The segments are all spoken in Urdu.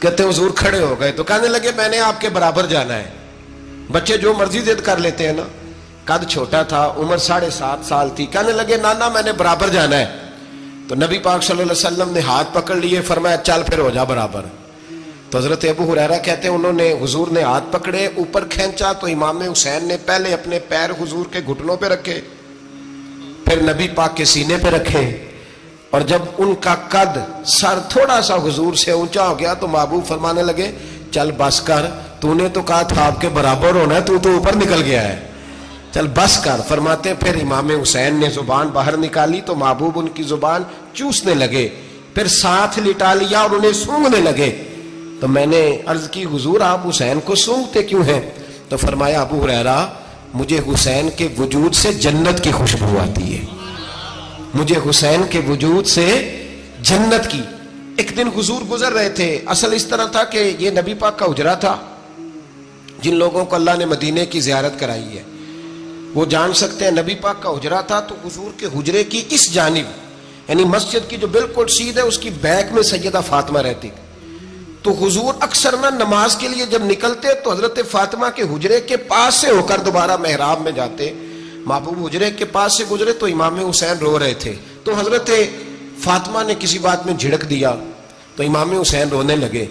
کہتے ہیں حضور کھڑے ہو گئے تو کہنے لگے میں نے آپ کے برابر جانا ہے. بچے جو مرضی ضد کر لیتے ہیں نا. قد چھوٹا تھا, عمر 7.5 سال تھی. کہنے لگے نانا میں نے برابر جانا ہے. تو نبی پاک صلی اللہ علیہ وسلم نے ہاتھ پکڑ لیے, فرمایا چل پھر ہو جا برابر. تو حضرت ابو ہریرہ کہتے ہیں انہوں نے حضور نے ہاتھ پکڑے, اوپر کھینچا تو امام حسین نے پہلے اپنے پیر حضور کے گھٹنوں پہ رکھے, پھر نبی پاک کے سینے پہ رکھے, اور جب ان کا قد سر تھوڑا سا حضور سے اونچا ہو گیا تو محبوب فرمانے لگے چل بس کر, تو نے تو کہا تھا آپ کے برابر ہونا ہے, تو اوپر نکل گیا ہے, چل بس کر. فرماتے پھر امام حسین نے زبان باہر نکالی تو محبوب ان کی زبان چوسنے لگے, پھر ساتھ لٹا لیا اور انہیں سونگھنے لگے. تو میں نے عرض کی حضور آپ حسین کو سونگتے کیوں ہیں؟ تو فرمایا ابو ہریرہ مجھے حسین کے وجود سے جنت کی خوشبو آتی ہے, مجھے حسین کے وجود سے جنت کی. ایک دن حضور گزر رہے تھے, اصل اس طرح تھا کہ یہ نبی پاک کا حجرہ تھا. جن لوگوں کو اللہ نے مدینے کی زیارت کرائی ہے وہ جان سکتے ہیں, نبی پاک کا حجرہ تھا تو حضور کے حجرے کی اس جانب یعنی مسجد کی جو بالکل سیدھ ہے اس کی بیک میں سیدہ فاطمہ رہتی تھی. تو حضور اکثر نہ نماز کے لیے جب نکلتے تو حضرت فاطمہ کے حجرے کے پاس سے ہو کر دوبارہ محراب میں جاتے. محبوب حجرے کے پاس سے گزرے تو امام حسین رو رہے تھے, تو حضرت فاطمہ نے کسی بات میں جھڑک دیا تو امام حسین رونے لگے.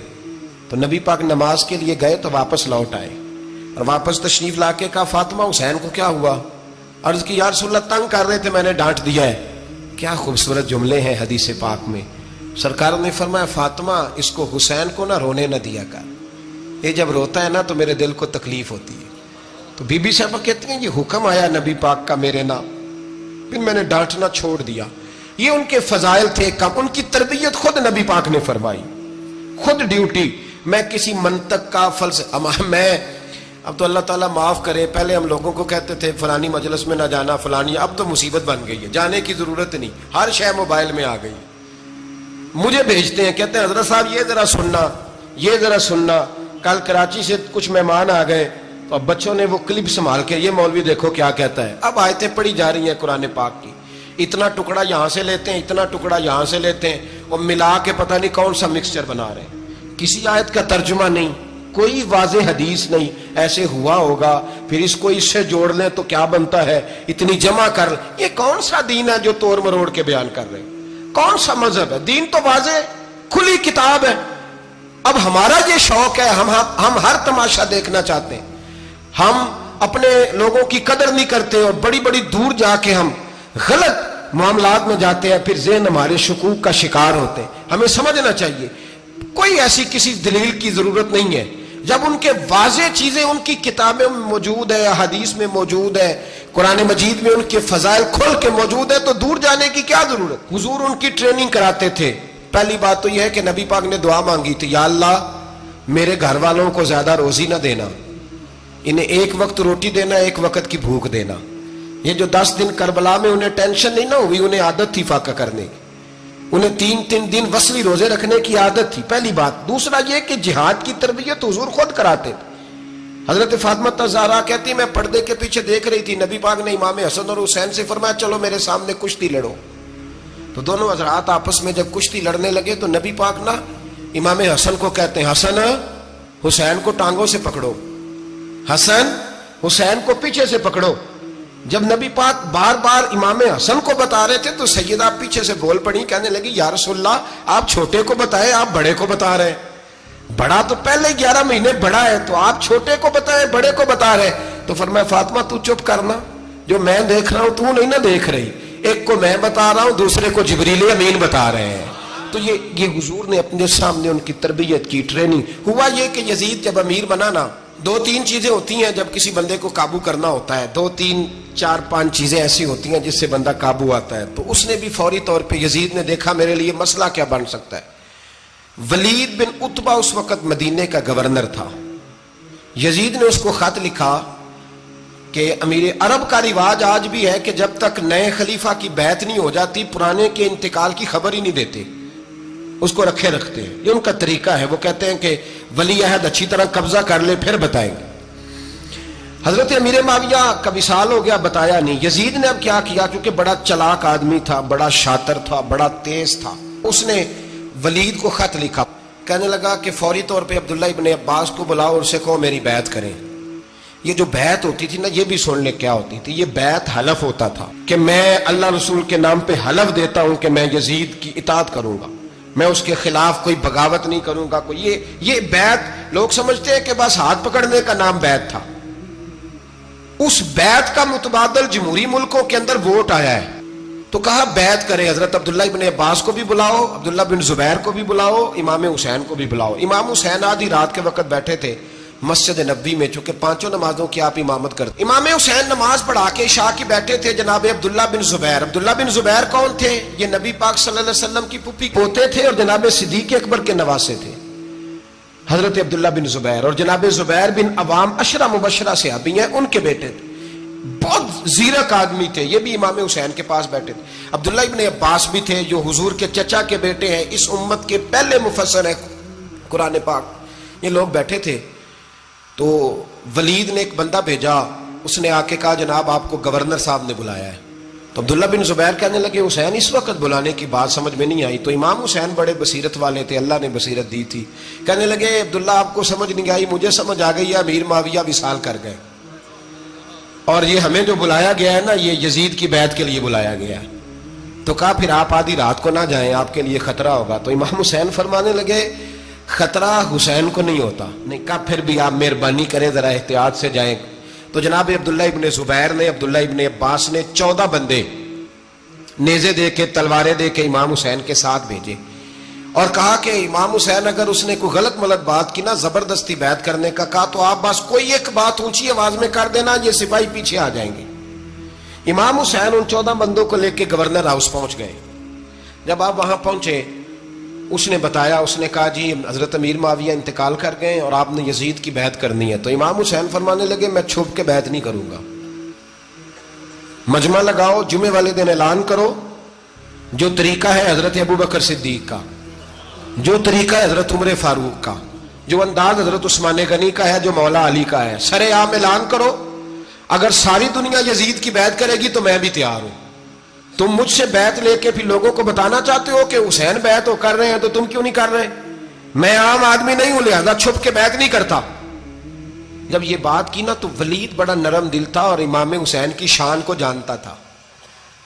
تو نبی پاک نماز کے لیے گئے تو واپس لوٹ آئے, اور واپس تشریف لا کے کہا فاطمہ حسین کو کیا ہوا؟ عرض کی یا رسول اللہ تنگ کر رہے تھے میں نے ڈانٹ دیا ہے. کیا خوبصورت جملے ہیں حدیث پاک میں. سرکار نے فرمایا فاطمہ اس کو حسین کو نہ رونے نہ دیا کر, یہ جب روتا ہے نا تو میرے دل کو تکلیف ہوتی ہے. تو بی بی صاحبہ کہتی ہیں یہ حکم آیا نبی پاک کا میرے نام, پھر میں نے ڈانٹنا چھوڑ دیا. یہ ان کے فضائل تھے کم, ان کی تربیت خود نبی پاک نے فرمائی, خود ڈیوٹی. میں کسی منطق کا میں اب تو اللہ تعالیٰ معاف کرے, پہلے ہم لوگوں کو کہتے تھے فلانی مجلس میں نہ جانا فلانی, اب تو مصیبت بن گئی ہے, جانے کی ضرورت نہیں, ہر شے موبائل میں آ گئی. مجھے بھیجتے ہیں کہتے ہیں حضرت صاحب یہ ذرا سننا, یہ ذرا سننا. کل کراچی سے کچھ مہمان آ گئے تو اب بچوں نے وہ کلپ سنبھال کے یہ مولوی دیکھو کیا کہتا ہے. اب آیتیں پڑھی جا رہی ہیں قرآن پاک کی, اتنا ٹکڑا یہاں سے لیتے ہیں, اتنا ٹکڑا یہاں سے لیتے ہیں, اور ملا کے پتہ نہیں کون سا مکسچر بنا رہے ہیں. کسی آیت کا ترجمہ نہیں, کوئی واضح حدیث نہیں. ایسے ہوا ہوگا پھر اس کو اس سے جوڑ لیں تو کیا بنتا ہے, اتنی جمع کر. یہ کون سا دین ہے جو توڑ مروڑ کے بیان کر رہے ہیں؟ کون سا مذہب ہے؟ دین تو واضح کھلی کتاب ہے. اب ہمارا یہ شوق ہے, ہم ہر تماشا دیکھنا چاہتے ہیں, ہم اپنے لوگوں کی قدر نہیں کرتے اور بڑی بڑی دور جا کے ہم غلط معاملات میں جاتے ہیں, پھر ذہن ہمارے شکوک کا شکار ہوتے ہیں. ہمیں سمجھنا چاہیے کوئی ایسی کسی دلیل کی ضرورت نہیں ہے. جب ان کے واضح چیزیں ان کی کتابیں میں موجود ہے, حدیث میں موجود ہے, قرآن مجید میں ان کے فضائل کھل کے موجود ہے, تو دور جانے کی کیا ضرورت. حضور ان کی ٹریننگ کراتے تھے. پہلی بات تو یہ ہے کہ نبی پاک نے دعا مانگی تھی, یا اللہ میرے گھر والوں کو زیادہ روزی نہ دینا, انہیں ایک وقت روٹی دینا, ایک وقت کی بھوک دینا. یہ جو 10 دن کربلا میں انہیں ٹینشن نہیں نہ ہوئی, انہیں عادت تھی فاقہ کرنے کی, انہیں 3 دن وصلی روزے رکھنے کی عادت تھی. پہلی بات. دوسرا یہ کہ جہاد کی تربیت حضور خود کراتے تھے. حضرت فاطمہ زہرا کہتی میں پردے کے پیچھے دیکھ رہی تھی, نبی پاک نے امام حسن اور حسین سے فرمایا چلو میرے سامنے کشتی لڑو. تو دونوں حضرات آپس میں جب کشتی لڑنے لگے تو نبی پاک نا امام حسن کو کہتے ہیں حسن حسین کو ٹانگوں سے پکڑو, حسن حسین کو پیچھے سے پکڑو. جب نبی پاک بار بار امام حسن کو بتا رہے تھے تو سیدہ پیچھے سے بول پڑی, کہنے لگی یا رسول اللہ آپ چھوٹے کو بتائیں, آپ بڑے کو بتا رہے ہیں. بڑا تو پہلے 11 مہینے بڑا ہے, تو آپ چھوٹے کو بتائیں بڑے کو بتا رہے. تو فرمایا فاطمہ تو چپ کرنا, جو میں دیکھ رہا ہوں تو نہیں نہ دیکھ رہی, ایک کو میں بتا رہا ہوں دوسرے کو جبریل امین بتا رہے ہیں. تو یہ حضور نے اپنے سامنے ان کی تربیت کی, ٹریننگ. ہوا یہ کہ یزید جب امیر بنا نا, 2-3 چیزیں ہوتی ہیں جب کسی بندے کو قابو کرنا ہوتا ہے, 2-3-4-5 چیزیں ایسی ہوتی ہیں جس سے بندہ قابو آتا ہے. تو اس نے بھی فوری طور پہ, یزید نے دیکھا میرے لیے مسئلہ کیا بن سکتا ہے. ولید بن عتبہ اس وقت مدینے کا گورنر تھا. یزید نے اس کو خط لکھا کہ امیر عرب کا رواج آج بھی ہے کہ جب تک نئے خلیفہ کی بیعت نہیں ہو جاتی پرانے کے انتقال کی خبر ہی نہیں دیتے, اس کو رکھے رکھتے ہیں. یہ ان کا طریقہ ہے. وہ کہتے ہیں کہ ولی عہد اچھی طرح قبضہ کر لے پھر بتائیں گے. حضرت امیر معاویہ کا وصال ہو گیا, بتایا نہیں. یزید نے اب کیا کیا, کیونکہ بڑا چلاک آدمی تھا, بڑا شاطر تھا, بڑا تیز تھا, اس نے ولید کو خط لکھا, کہنے لگا کہ فوری طور پہ عبداللہ ابن عباس کو بلاؤ اور اسے کہو میری بیعت کریں. یہ جو بیعت ہوتی تھی نا، یہ بھی سن لے کیا ہوتی تھی. یہ بیعت حلف ہوتا تھا کہ میں اللہ رسول کے نام پہ حلف دیتا ہوں کہ میں یزید کی اطاعت کروں گا، میں اس کے خلاف کوئی بغاوت نہیں کروں گا. کوئی یہ بیعت لوگ سمجھتے ہیں کہ بس ہاتھ پکڑنے کا نام بیعت تھا. اس بیعت کا متبادل جمہوری ملکوں کے اندر ووٹ آیا ہے. تو کہا بیعت کرے. حضرت عبداللہ ابن عباس کو بھی بلاؤ، عبداللہ بن زبیر کو بھی بلاؤ، امام حسین کو بھی بلاؤ. امام حسین آدھی رات کے وقت بیٹھے تھے مسجد نبوی میں، چونکہ 5 نمازوں کی آپ امامت کرتے. امام حسین نماز پڑھا کے عشاء کی بیٹھے تھے. جناب عبداللہ بن زبیر، عبداللہ بن زبیر کون تھے؟ یہ نبی پاک صلی اللہ علیہ وسلم کی پھوپھی پوتے تھے اور جناب صدیق اکبر کے نواسے تھے حضرت عبداللہ بن زبیر. اور جناب زبیر بن عوام عشرہ مبشرہ صحابی ہیں، ان کے بیٹے تھے. بہت زیرک آدمی تھے. یہ بھی امام حسین کے پاس بیٹھے تھے. عبداللہ ابن عباس بھی تھے جو حضور کے چچا کے بیٹے ہیں، اس امت کے پہلے مفسر ہیں قرآن پاک. یہ لوگ بیٹھے تھے. تو ولید نے ایک بندہ بھیجا، اس نے آ کے کہا جناب آپ کو گورنر صاحب نے بلایا ہے. تو عبداللہ بن زبیر کہنے لگے حسین اس وقت بلانے کی بات سمجھ میں نہیں آئی. تو امام حسین بڑے بصیرت والے تھے، اللہ نے بصیرت دی تھی. کہنے لگے عبداللہ آپ کو سمجھ نہیں آئی، مجھے سمجھ آ گئی ہے، امیر معاویہ وصال کر گئے اور یہ ہمیں جو بلایا گیا ہے نا، یہ یزید کی بیعت کے لیے بلایا گیا ہے. تو کہا پھر آپ آدھی رات کو نہ جائیں، آپ کے لیے خطرہ ہوگا. تو امام حسین فرمانے لگے خطرہ حسین کو نہیں ہوتا. نہیں کہا پھر بھی آپ مہربانی کریں ذرا احتیاط سے جائیں. تو جناب عبداللہ ابن زبیر نے، عبداللہ ابن عباس نے 14 بندے نیزے دے کے، تلواریں دے کے امام حسین کے ساتھ بھیجے اور کہا کہ امام حسین اگر اس نے کوئی غلط ملت بات کی نا، زبردستی بیعت کرنے کا کہا، تو آپ بس کوئی ایک بات اونچی آواز میں کر دینا، یہ سپاہی پیچھے آ جائیں گے. امام حسین ان 14 بندوں کو لے کے گورنر ہاؤس پہنچ گئے. جب آپ وہاں پہنچے اس نے بتایا، اس نے کہا جی حضرت امیر معاویہ انتقال کر گئے اور آپ نے یزید کی بیعت کرنی ہے. تو امام حسین فرمانے لگے میں چھپ کے بیعت نہیں کروں گا. مجمع لگاؤ، جمعے والے دن اعلان کرو. جو طریقہ ہے حضرت ابوبکر صدیق کا، جو طریقہ ہے حضرت عمر فاروق کا، جو انداز حضرت عثمان غنی کا ہے، جو مولا علی کا ہے، سر عام اعلان کرو. اگر ساری دنیا یزید کی بیعت کرے گی تو میں بھی تیار ہوں. تم مجھ سے بیعت لے کے پھر لوگوں کو بتانا چاہتے ہو کہ حسین بیعت ہو کر رہے ہیں تو تم کیوں نہیں کر رہے؟ میں عام آدمی نہیں ہوں، لہذا چھپ کے بیعت نہیں کرتا. جب یہ بات کی نا تو ولید بڑا نرم دل تھا اور امام حسین کی شان کو جانتا تھا.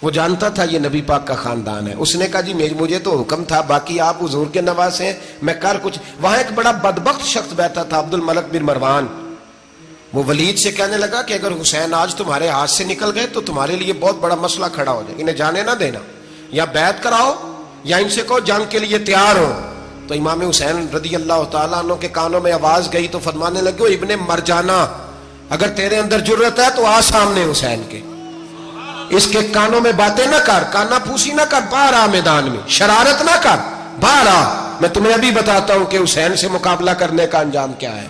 وہ جانتا تھا یہ نبی پاک کا خاندان ہے. اس نے کہا جی مجھے تو حکم تھا، باقی آپ حضور کے نواسے ہیں، میں کر کچھ. وہاں ایک بڑا بدبخت شخص بیٹھا تھا، عبد الملک بن مروان. وہ ولید سے کہنے لگا کہ اگر حسین آج تمہارے ہاتھ سے نکل گئے تو تمہارے لیے بہت بڑا مسئلہ کھڑا ہو جائے. انہیں جانے نہ دینا، یا بیعت کراؤ یا ان سے کہو جنگ کے لیے تیار ہو. تو امام حسین رضی اللہ تعالیٰ عنہ کے کانوں میں آواز گئی تو فرمانے لگے ابن مرجانہ، اگر تیرے اندر جرت ہے تو آ سامنے حسین کے، اس کے کانوں میں باتیں نہ کر، کانا پھوسی نہ کر، باہر آ میدان میں، شرارت نہ کر، باہر آ. میں تمہیں ابھی بتاتا ہوں کہ حسین سے مقابلہ کرنے کا انجام کیا ہے.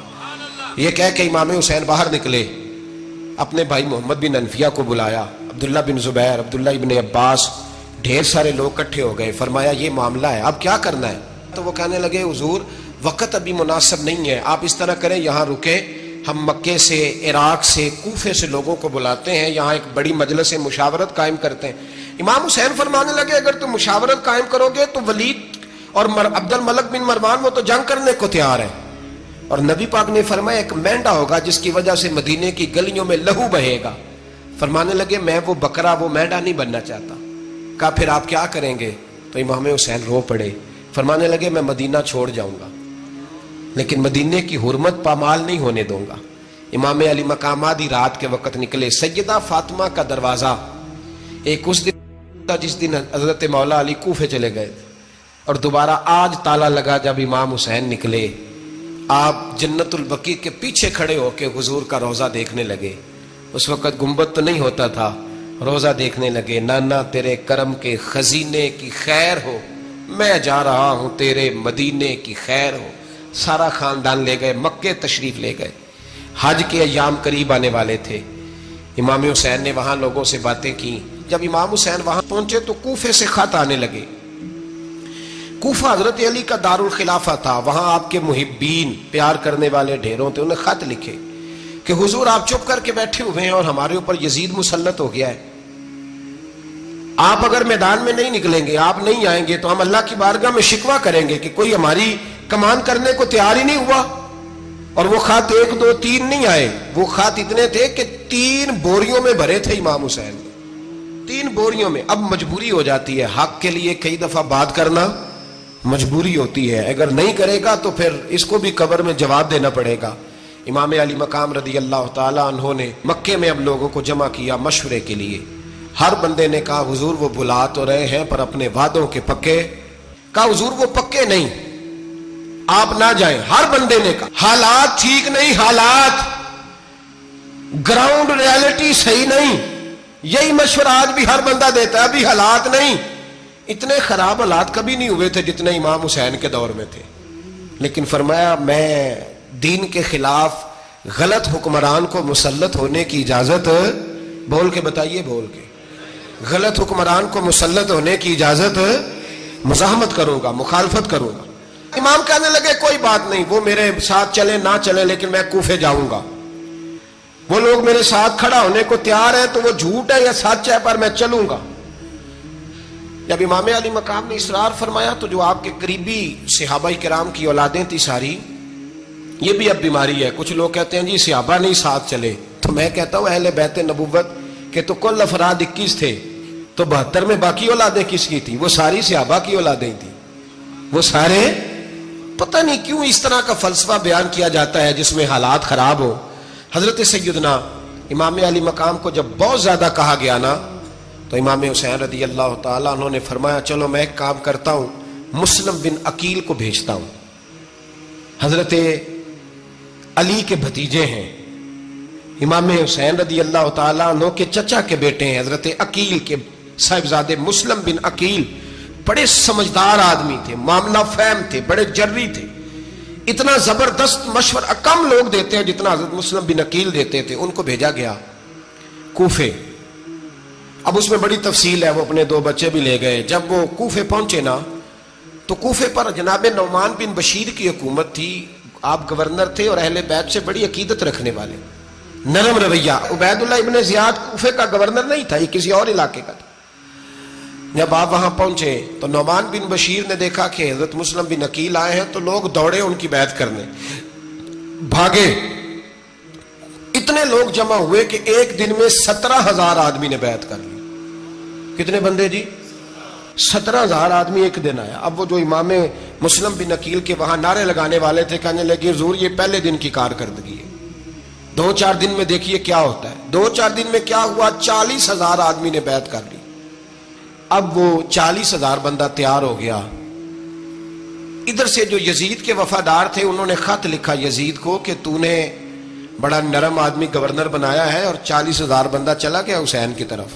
یہ کہہ کہ امام حسین باہر نکلے، اپنے بھائی محمد بن انفیہ کو بلایا، عبداللہ بن زبیر، عبداللہ ابن عباس، ڈھیر سارے لوگ اکٹھے ہو گئے. فرمایا یہ معاملہ ہے، اب کیا کرنا ہے؟ تو وہ کہنے لگے حضور وقت ابھی مناسب نہیں ہے، آپ اس طرح کریں یہاں رکے، ہم مکے سے، عراق سے، کوفے سے لوگوں کو بلاتے ہیں، یہاں ایک بڑی مجلس مشاورت قائم کرتے ہیں. امام حسین فرمانے لگے اگر تم مشاورت قائم کرو گے تو ولید اور عبد الملک بن مروان وہ تو جنگ کرنے کو تیار ہے. اور نبی پاک نے فرمایا ایک مینڈا ہوگا جس کی وجہ سے مدینے کی گلیوں میں لہو بہے گا. فرمانے لگے میں وہ بکرا، وہ مینڈا نہیں بننا چاہتا. کہا پھر آپ کیا کریں گے؟ تو امام حسین رو پڑے. فرمانے لگے میں مدینہ چھوڑ جاؤں گا لیکن مدینے کی حرمت پامال نہیں ہونے دوں گا. امام علی مقام آدھی رات کے وقت نکلے. سیدہ فاطمہ کا دروازہ ایک اس دن تھا جس دن حضرت مولا علی کوفے چلے گئے اور دوبارہ آج تالا لگا جب امام حسین نکلے. آپ جنت البقیع کے پیچھے کھڑے ہو کے حضور کا روضہ دیکھنے لگے. اس وقت گنبد تو نہیں ہوتا تھا، روضہ دیکھنے لگے. نانا تیرے کرم کے خزینے کی خیر ہو، میں جا رہا ہوں تیرے مدینے کی خیر ہو. سارا خاندان لے گئے، مکے تشریف لے گئے. حج کے ایام قریب آنے والے تھے. امام حسین نے وہاں لوگوں سے باتیں کی. جب امام حسین وہاں پہنچے تو کوفے سے خط آنے لگے. کوفہ حضرت علی کا دارالخلافہ تھا، وہاں آپ کے محبین، پیار کرنے والے ڈھیروں تھے. انہیں خط لکھے کہ حضور آپ چپ کر کے بیٹھے ہوئے ہیں اور ہمارے اوپر یزید مسلط ہو گیا ہے. آپ اگر میدان میں نہیں نکلیں گے، آپ نہیں آئیں گے تو ہم اللہ کی بارگاہ میں شکوہ کریں گے کہ کوئی ہماری کمان کرنے کو تیار ہی نہیں ہوا، اور وہ خط 1 2 3 نہیں آئے، وہ خط اتنے تھے کہ 3 بوریوں میں بھرے تھے امام حسین، 3 بوریوں میں۔ اب مجبوری ہو جاتی ہے، حق کے لیے کئی دفعہ بات کرنا مجبوری ہوتی ہے، اگر نہیں کرے گا تو پھر اس کو بھی قبر میں جواب دینا پڑے گا۔ امام علی مقام رضی اللہ تعالی عنہ نے مکے میں اب لوگوں کو جمع کیا مشورے کے لیے۔ ہر بندے نے کہا حضور وہ بلا تو رہے ہیں پر اپنے وعدوں کے پکے، کہا حضور وہ پکے نہیں، آپ نہ جائیں۔ ہر بندے نے کہا حالات ٹھیک نہیں، حالات گراؤنڈ ریالٹی صحیح نہیں، یہی مشورہ آج بھی ہر بندہ دیتا ہے، ابھی حالات نہیں۔ اتنے خراب حالات کبھی نہیں ہوئے تھے جتنے امام حسین کے دور میں تھے، لیکن فرمایا میں دین کے خلاف غلط حکمران کو مسلط ہونے کی اجازت، بول کے بتائیے، بول کے، غلط حکمران کو مسلط ہونے کی اجازت، مزاحمت کروں گا، مخالفت کروں گا۔ امام کہنے لگے کوئی بات نہیں، وہ میرے ساتھ چلے نہ چلے لیکن میں کوفے جاؤں گا، وہ لوگ میرے ساتھ کھڑا ہونے کو تیار ہے تو وہ جھوٹ ہے یا سچ ہے پر میں چلوں گا۔ جب امام علی مقام نے اصرار فرمایا تو جو آپ کے قریبی صحابہ کرام کی اولادیں تھی ساری، یہ بھی اب بیماری ہے، کچھ لوگ کہتے ہیں جی صحابہ نہیں ساتھ چلے، تو میں کہتا ہوں اہل بیت نبوت کے تو کل افراد 21 تھے، تو 72 میں باقی اولادیں کس کی تھی؟ وہ ساری صحابہ کی اولادیں تھیں، وہ سارے، پتہ نہیں کیوں اس طرح کا فلسفہ بیان کیا جاتا ہے جس میں حالات خراب ہو۔ حضرت سیدنا امام علی مقام کو جب بہت زیادہ کہا گیا نا تو امام حسین رضی اللہ تعالیٰ انہوں نے فرمایا چلو میں ایک کام کرتا ہوں، مسلم بن عقیل کو بھیجتا ہوں، حضرت علی کے بھتیجے ہیں، امام حسین رضی اللہ تعالیٰ عنہ کے چچا کے بیٹے ہیں، حضرت عقیل کے صاحبزادے مسلم بن عقیل بڑے سمجھدار آدمی تھے، معاملہ فہم تھے، بڑے جری تھے، اتنا زبردست مشورہ کم لوگ دیتے ہیں جتنا حضرت مسلم بن عقیل دیتے تھے۔ ان کو بھیجا گیا کوفے۔ اب اس میں بڑی تفصیل ہے، وہ اپنے 2 بچے بھی لے گئے۔ جب وہ کوفے پہنچے نا تو کوفے پر جناب نعمان بن بشیر کی حکومت تھی، آپ گورنر تھے اور اہل بیت سے بڑی عقیدت رکھنے والے، نرم رویہ۔ عبید اللہ ابن زیاد کوفے کا گورنر نہیں تھا، یہ کسی اور علاقے کا تھا۔ جب آپ وہاں پہنچے تو نعمان بن بشیر نے دیکھا کہ حضرت مسلم بن عقیل آئے ہیں تو لوگ دوڑے ان کی بیعت کرنے، بھاگے، اتنے لوگ جمع ہوئے کہ ایک دن میں 17,000 آدمی نے بیعت کر لی۔ کتنے بندے جی؟ 17,000 آدمی ایک دن آیا۔ اب وہ جو امام مسلم بن عقیل کے وہاں نعرے لگانے والے تھے کہنے لگے حضور یہ پہلے دن کی کارکردگی ہے، 2-4 دن میں دیکھیے کیا ہوتا ہے۔ 2-4 دن میں کیا ہوا؟ 40,000 آدمی نے بیعت کر لی۔ اب وہ 40,000 بندہ تیار ہو گیا۔ ادھر سے جو یزید کے وفادار تھے انہوں نے خط لکھا یزید کو کہ تو نے بڑا نرم آدمی گورنر بنایا ہے اور 40,000 بندہ چلا گیا حسین کی طرف،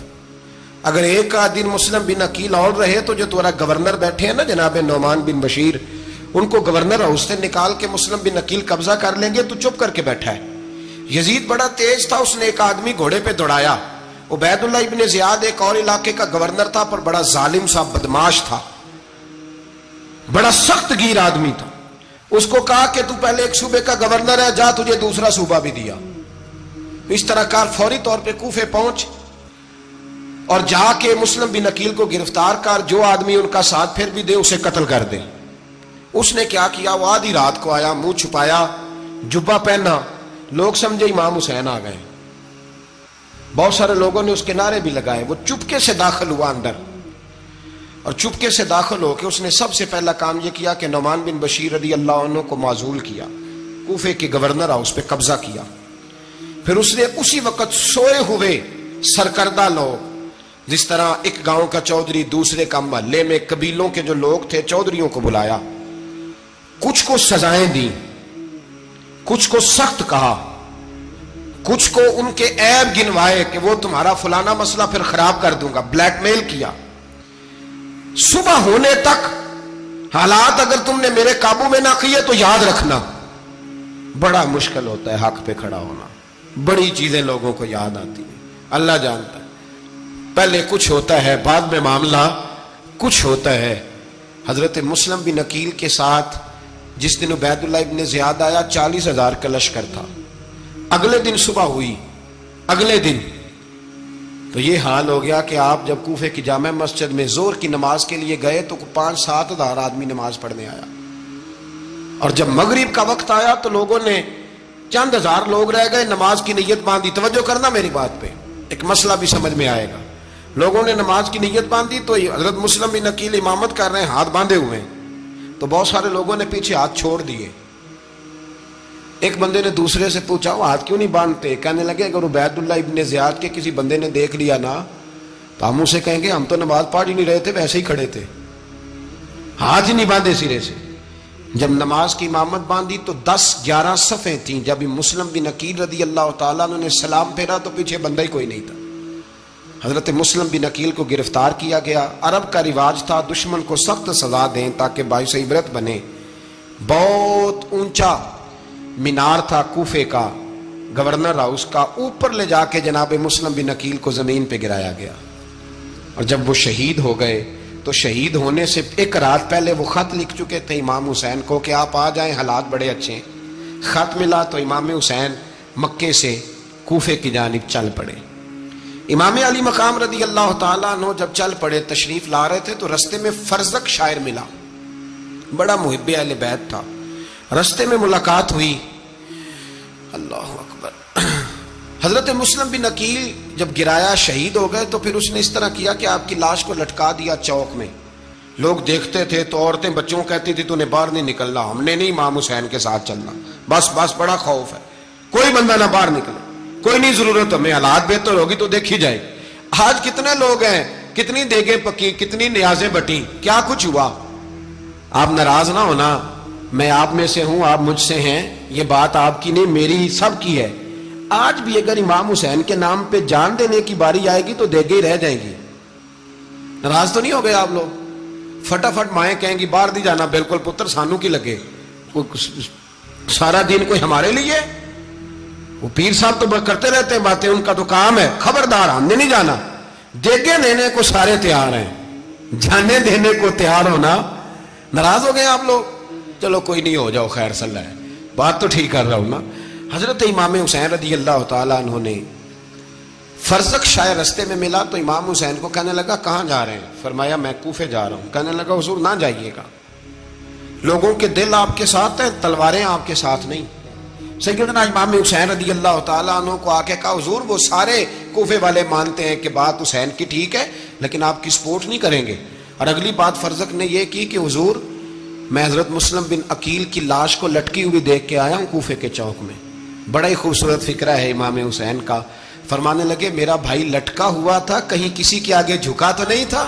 اگر ایک دن مسلم بن عقیل اور رہے تو جو تمہارا گورنر بیٹھے ہیں نا جناب نعمان بن بشیر، ان کو گورنر ہاؤس سے نکال کے مسلم بن عقیل قبضہ کر لیں گے، تو چپ کر کے بیٹھا ہے۔ یزید بڑا تیز تھا، اس نے ایک آدمی گھوڑے پہ دوڑایا۔ عبید اللہ ابن زیاد ایک اور علاقے کا گورنر تھا پر بڑا ظالم سا بدماش تھا، بڑا سخت گیر آدمی تھا۔ اس کو کہا کہ تو پہلے ایک صوبے کا گورنر ہے، جا تجھے دوسرا صوبہ بھی دیا۔ اس طرح کار فوری طور پہ کوفے پہنچ اور جا کے مسلم بن عقیل کو گرفتار کر، جو آدمی ان کا ساتھ پھر بھی دے اسے قتل کر دے۔ اس نے کیا کیا؟ وہ آدھی رات کو آیا، منہ چھپایا، جبہ پہنا، لوگ سمجھے امام حسین آ گئے۔ بہت سارے لوگوں نے اس کے نعرے بھی لگائے۔ وہ چپکے سے داخل ہوا اندر، اور چپکے سے داخل ہو کے اس نے سب سے پہلا کام یہ کیا کہ نعمان بن بشیر رضی اللہ عنہ کو معزول کیا، کوفے کے گورنر ہاؤس پہ قبضہ کیا۔ پھر اس نے اسی وقت سوئے ہوئے سرکردہ لوگ، جس طرح ایک گاؤں کا چودھری دوسرے کا محلے میں قبیلوں کے جو لوگ تھے چودھریوں کو بلایا، کچھ کو سزائیں دی، کچھ کو سخت کہا، کچھ کو ان کے عیب گنوائے کہ وہ تمہارا فلانا مسئلہ پھر خراب کر دوں گا، بلیک میل کیا۔ صبح ہونے تک حالات اگر تم نے میرے قابو میں نہ کیے تو یاد رکھنا بڑا مشکل ہوتا ہے حق پہ کھڑا ہونا، بڑی چیزیں لوگوں کو یاد آتی ہیں، اللہ جانتا ہے۔ پہلے کچھ ہوتا ہے، بعد میں معاملہ کچھ ہوتا ہے۔ حضرت مسلم بن عقیل کے ساتھ جس دن عبید اللہ ابن زیاد آیا 40,000 کا لشکر تھا۔ اگلے دن صبح ہوئی، اگلے دن تو یہ حال ہو گیا کہ آپ جب کوفے کی جامع مسجد میں زور کی نماز کے لیے گئے تو 5-7 ہزار آدمی نماز پڑھنے آیا۔ اور جب مغرب کا وقت آیا تو لوگوں نے چند ہزار لوگ رہ گئے, نماز کی نیت باندھی. توجہ کرنا میری بات پہ, ایک مسئلہ بھی سمجھ میں آئے گا. لوگوں نے نماز کی نیت باندھی تو حضرت مسلم بن عقیل امامت کر رہے ہیں, ہاتھ باندھے ہوئے ہیں. تو بہت سارے لوگوں نے پیچھے ہاتھ چھوڑ دیے. ایک بندے نے دوسرے سے پوچھا وہ ہاتھ کیوں نہیں باندھتے؟ کہنے لگے اگر عبید اللہ ابن زیاد کے کسی بندے نے دیکھ لیا نا تو ہم اسے کہیں گے ہم تو نماز پڑھ ہی نہیں رہے تھے, ویسے ہی کھڑے تھے, ہاتھ ہی نہیں باندھے سرے سے. جب نماز کی امامت باندھی تو 10-11 صفیں تھیں. جب مسلم بن عقیل رضی اللہ تعالیٰ عنہ نے سلام پھیرا تو پیچھے بندہ ہی کوئی نہیں تھا. حضرت مسلم بن عقیل کو گرفتار کیا گیا. عرب کا رواج تھا دشمن کو سخت سزا دیں تاکہ باعث عبرت بنے. بہت اونچا مینار تھا کوفے کا, گورنر ہاؤس کا, اوپر لے جا کے جناب مسلم بن عقیل کو زمین پہ گرایا گیا. اور جب وہ شہید ہو گئے تو شہید ہونے سے ایک رات پہلے وہ خط لکھ چکے تھے امام حسین کو کہ آپ آ جائیں, حالات بڑے اچھے ہیں. خط ملا تو امام حسین مکے سے کوفے کی جانب چل پڑے. امام علی مقام رضی اللہ تعالیٰ عنہ جب چل پڑے, تشریف لا رہے تھے تو رستے میں فرزق شاعر ملا, بڑا محب اہل بیت تھا. رستے میں ملاقات ہوئی. اللہ اکبر. حضرت مسلم بن عقیل جب گرایا شہید ہو گئے تو پھر اس نے اس طرح کیا کہ آپ کی لاش کو لٹکا دیا چوک میں. لوگ دیکھتے تھے تو عورتیں بچوں کہتی تھی تو نے باہر نہیں نکلنا, ہم نے نہیں امام حسین کے ساتھ چلنا, بس بڑا خوف ہے, کوئی بندہ نہ باہر نکلے, کوئی نہیں ضرورت ہمیں, حالات بہتر ہوگی تو دیکھی جائے. آج کتنے لوگ ہیں, کتنی دیگیں پکی, کتنی نیازیں بٹی, کیا کچھ ہوا. آپ ناراض نہ ہونا, میں آپ میں سے ہوں, آپ مجھ سے ہیں, یہ بات آپ کی نہیں میری سب کی ہے. آج بھی اگر امام حسین کے نام پہ جان دینے کی باری آئے گی تو دیگیں ہی رہ جائیں گی. ناراض تو نہیں ہو گئے آپ لوگ؟ فٹافٹ مائیں کہیں گی باہر دی جانا, بالکل پتر سانو کی لگے, سارا دن کوئی ہمارے لیے. وہ پیر صاحب تو کرتے رہتے ہیں باتیں, ان کا تو کام ہے, خبردار ہم نے نہیں جانا. دیگیں دینے کو سارے تیار ہیں, جانے دینے کو تیار ہونا. ناراض ہو گئے آپ لوگ؟ چلو کوئی نہیں, ہو جاؤ, خیر صلی اللہ ہے, بات تو ٹھیک کر رہا ہوں نا. حضرت امام حسین رضی اللہ تعالیٰ عنہ نے فرزق شاعر رستے میں ملا تو امام حسین کو کہنے لگا کہاں جا رہے ہیں؟ فرمایا میں کوفے جا رہا ہوں. کہنے لگا حضور نہ جائیے گا, لوگوں کے دل آپ کے ساتھ ہیں, تلواریں آپ کے ساتھ نہیں. سیدنا امام حسین رضی اللہ تعالیٰ عنہ کو آ کے کہا حضور وہ سارے کوفے والے مانتے ہیں کہ بات حسین کی ٹھیک ہے لیکن آپ کی سپورٹ نہیں کریں گے. اور اگلی بات فرزق نے یہ کی کہ حضور میں حضرت مسلم بن عقیل کی لاش کو لٹکی ہوئی دیکھ کے آیا ہوں کوفے کے چوک میں. بڑا ہی خوبصورت فکرہ ہے امام حسین کا. فرمانے لگے میرا بھائی لٹکا ہوا تھا, کہیں کسی کے آگے جھکا تو نہیں تھا؟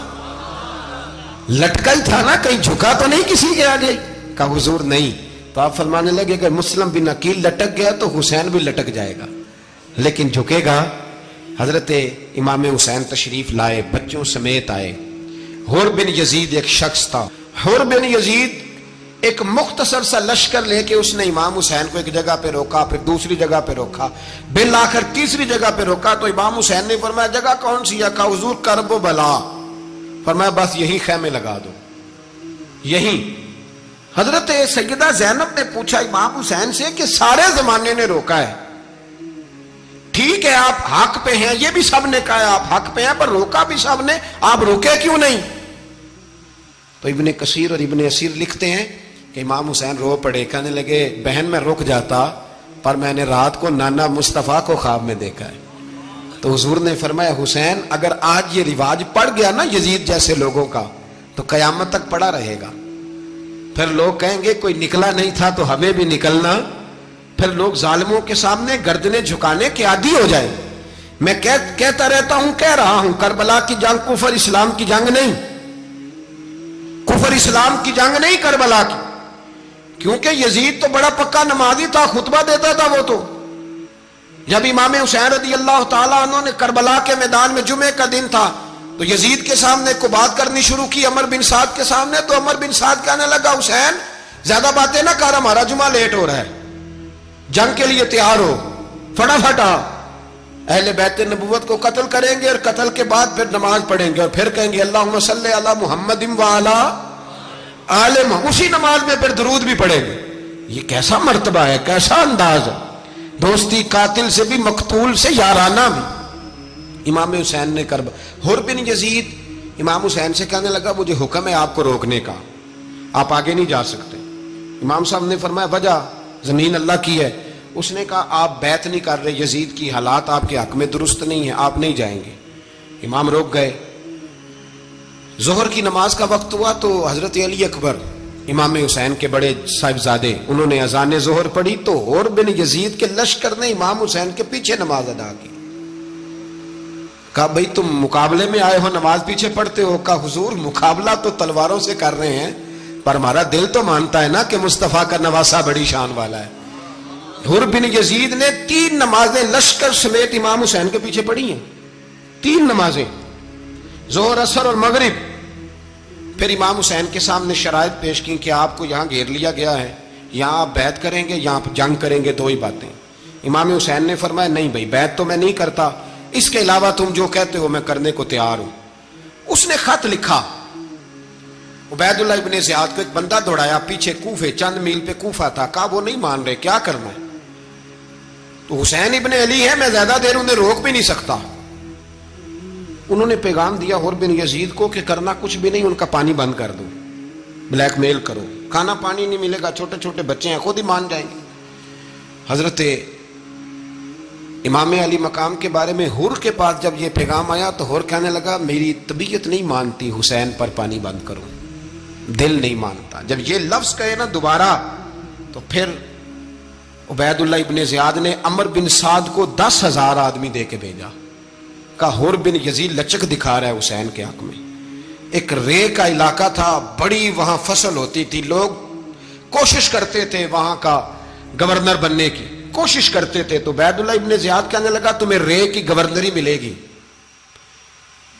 لٹکا ہی تھا نا, کہیں جھکا تو نہیں کسی کے آگے؟ کہا حضور نہیں. تو آپ فرمانے لگے اگر مسلم بن عقیل لٹک گیا تو حسین بھی لٹک جائے گا, لیکن جھکے گا. حضرت امام حسین تشریف لائے, بچوں سمیت آئے. حر بن یزید ایک شخص تھا. حر بن یزید ایک مختصر سا لشکر لے کے اس نے امام حسین کو ایک جگہ پہ روکا, پھر دوسری جگہ پہ روکا, بالآخر تیسری جگہ پہ روکا. تو امام حسین نے فرمایا جگہ کون سی ہے؟ کہا حضور کرب و بلا. فرمایا بس یہی خیمے لگا دو, یہی. حضرت سیدہ زینب نے پوچھا امام حسین سے کہ سارے زمانے نے روکا ہے, ٹھیک ہے آپ حق پہ ہیں, یہ بھی سب نے کہا ہے آپ حق پہ ہیں, پر روکا بھی سب نے, آپ روکے کیوں نہیں؟ تو ابن کثیر اور ابن اسیر لکھتے ہیں کہ امام حسین رو پڑے. کہنے لگے بہن میں رک جاتا پر میں نے رات کو نانا مصطفیٰ کو خواب میں دیکھا ہے. تو حضور نے فرمایا حسین اگر آج یہ رواج پڑ گیا نا یزید جیسے لوگوں کا تو قیامت تک پڑا رہے گا. پھر لوگ کہیں گے کوئی نکلا نہیں تھا تو ہمیں بھی نکلنا. پھر لوگ ظالموں کے سامنے گردنیں جھکانے کے عادی ہو جائیں. میں کہتا رہتا ہوں, کہہ رہا ہوں, کربلا کی جنگ کفر اسلام کی جنگ نہیں, کفر اسلام کی جنگ نہیں کربلا کی. کیونکہ یزید تو بڑا پکا نمازی تھا, خطبہ دیتا تھا. وہ تو جب امام حسین رضی اللہ تعالیٰ عنہ نے کربلا کے میدان میں جمعے کا دن تھا تو یزید کے سامنے کو بات کرنی شروع کی, عمر بن سعد کے سامنے. تو عمر بن سعد کہنے لگا حسین زیادہ باتیں نہ کر, ہمارا جمعہ لیٹ ہو رہا ہے, جنگ کے لیے تیار ہو, فٹافٹ آ. اہل بیت نبوت کو قتل کریں گے اور قتل کے بعد پھر نماز پڑھیں گے اور پھر کہیں گے اللہم صلی علی محمد وعلی آل محمد, اسی نماز میں پھر درود بھی پڑھیں گے. یہ کیسا مرتبہ ہے, کیسا انداز ہے, دوستی قاتل سے بھی مقتول سے یارانہ بھی. امام حسین نے حر بن یزید امام حسین سے کہنے لگا مجھے حکم ہے آپ کو روکنے کا, آپ آگے نہیں جا سکتے. امام صاحب نے فرمایا وجہ زمین اللہ کی ہے. اس نے کہا آپ بیعت نہیں کر رہے, یزید کی حالات آپ کے حق میں درست نہیں ہیں, آپ نہیں جائیں گے. امام روک گئے. ظہر کی نماز کا وقت ہوا تو حضرت علی اکبر امام حسین کے بڑے صاحبزادے, انہوں نے اذان ظہر پڑھی تو اور بن یزید کے لشکر نے امام حسین کے پیچھے نماز ادا کی. کہا بھئی تم مقابلے میں آئے ہو, نماز پیچھے پڑھتے ہو؟ کہا حضور مقابلہ تو تلواروں سے کر رہے ہیں, پر ہمارا دل تو مانتا ہے نا کہ مصطفیٰ کا نواسہ بڑی شان والا ہے. حر بن یزید نے 3 نمازیں لشکر سمیت امام حسین کے پیچھے پڑھی ہیں. 3 نمازیں, ظہر اثر اور مغرب. پھر امام حسین کے سامنے شرائط پیش کی کہ آپ کو یہاں گھیر لیا گیا ہے, یہاں آپ بیعت کریں گے, یہاں آپ جنگ کریں گے, 2 ہی باتیں. امام حسین نے فرمایا نہیں بھائی بیعت تو میں نہیں کرتا, اس کے علاوہ تم جو کہتے ہو میں کرنے کو تیار ہوں. اس نے خط لکھا, عبید اللہ ابن زیاد کو ایک بندہ دوڑایا پیچھے کوفے, چند میل پہ کوفہ تھا. کہا وہ نہیں مان رہے, کیا کرنا ہے؟ تو حسین ابن علی ہے, میں زیادہ دیر انہیں روک بھی نہیں سکتا. انہوں نے پیغام دیا حر بن یزید کو کہ کرنا کچھ بھی نہیں, ان کا پانی بند کر دو, بلیک میل کرو, کھانا پانی نہیں ملے گا, چھوٹے چھوٹے بچے ہیں, خود ہی مان جائیں گے. حضرت امام علی مقام کے بارے میں حر کے پاس جب یہ پیغام آیا تو حر کہنے لگا میری طبیعت نہیں مانتی حسین پر پانی بند کرو, دل نہیں مانتا. جب یہ لفظ کہے نا دوبارہ تو پھر عبید اللہ ابن زیاد نے عمر بن سعد کو 10,000 آدمی دے کے بھیجا. کہا حر بن یزید لچک دکھا رہا ہے حسین کے حق میں. ایک رے کا علاقہ تھا, بڑی وہاں فصل ہوتی تھی, لوگ کوشش کرتے تھے وہاں کا گورنر بننے کی, کوشش کرتے تھے. تو عبید اللہ ابن زیاد کہنے لگا تمہیں رے کی گورنری ملے گی,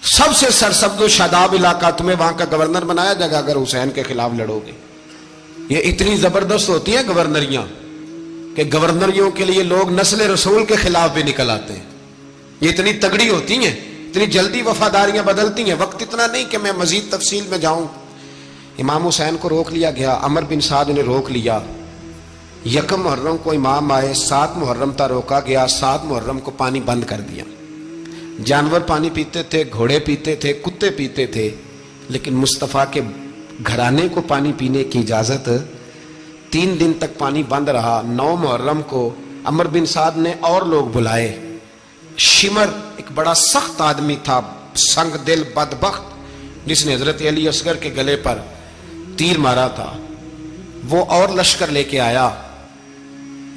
سب سے سرسبز و شاداب علاقہ, تمہیں وہاں کا گورنر بنایا جائے گا اگر حسین کے خلاف لڑو گے. یہ اتنی زبردست ہوتی ہیں گورنریاں کہ گورنریوں کے لیے لوگ نسل رسول کے خلاف بھی نکل آتے ہیں. یہ اتنی تگڑی ہوتی ہیں, اتنی جلدی وفاداریاں بدلتی ہیں. وقت اتنا نہیں کہ میں مزید تفصیل میں جاؤں. امام حسین کو روک لیا گیا, عمر بن سعد نے روک لیا. 1 محرم کو امام آئے, 7 محرم تا روکا گیا, 7 محرم کو پانی بند کر دیا. جانور پانی پیتے تھے, گھوڑے پیتے تھے, کتے پیتے تھے, لیکن مصطفیٰ کے گھرانے کو پانی پینے کی اجازت. 3 دن تک پانی بند رہا. 9 محرم کو عمر بن سعد نے اور لوگ بلائے. شمر ایک بڑا سخت آدمی تھا, سنگ دل بدبخت, جس نے حضرت علی اصغر کے گلے پر تیر مارا تھا, وہ اور لشکر لے کے آیا.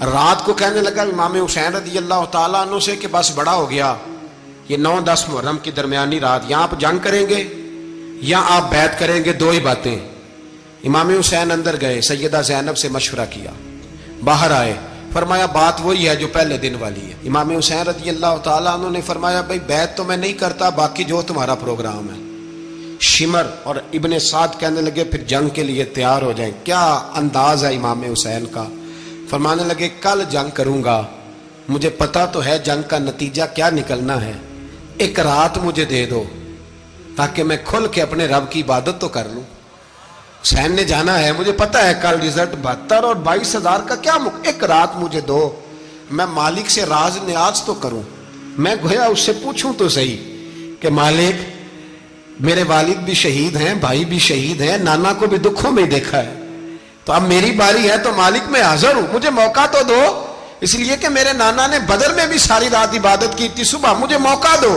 رات کو کہنے لگا امام حسین رضی اللہ تعالیٰ عنہ سے کہ بس بڑا ہو گیا, یہ 9-10 محرم کی درمیانی رات, یہاں آپ جنگ کریں گے یا آپ بیعت کریں گے, 2 ہی باتیں. امام حسین اندر گئے, سیدہ زینب سے مشورہ کیا, باہر آئے, فرمایا بات وہی ہے جو پہلے دن والی ہے. امام حسین رضی اللہ تعالیٰ عنہ نے فرمایا بھائی بیعت تو میں نہیں کرتا, باقی جو تمہارا پروگرام ہے. شمر اور ابن سعد کہنے لگے پھر جنگ کے لیے تیار ہو جائیں. کیا انداز ہے امام حسین کا, فرمانے لگے کل جنگ کروں گا, مجھے پتا تو ہے جنگ کا نتیجہ کیا نکلنا ہے, 1 رات مجھے دے دو تاکہ میں کھل کے اپنے رب کی عبادت تو کر لوں. حسین نے جانا ہے, مجھے پتا ہے کل رزلٹ 72 اور 22,000 کا کیا 1 رات مجھے دو, میں مالک سے راز نیاز تو کروں. میں گویا اس سے پوچھوں تو صحیح کہ مالک میرے والد بھی شہید ہیں, بھائی بھی شہید ہیں, نانا کو بھی دکھوں میں دیکھا ہے, تو اب میری باری ہے تو مالک میں حاضر ہوں, مجھے موقع تو دو. اس لیے کہ میرے نانا نے بدر میں بھی ساری رات عبادت کی تھی, صبح مجھے موقع دو.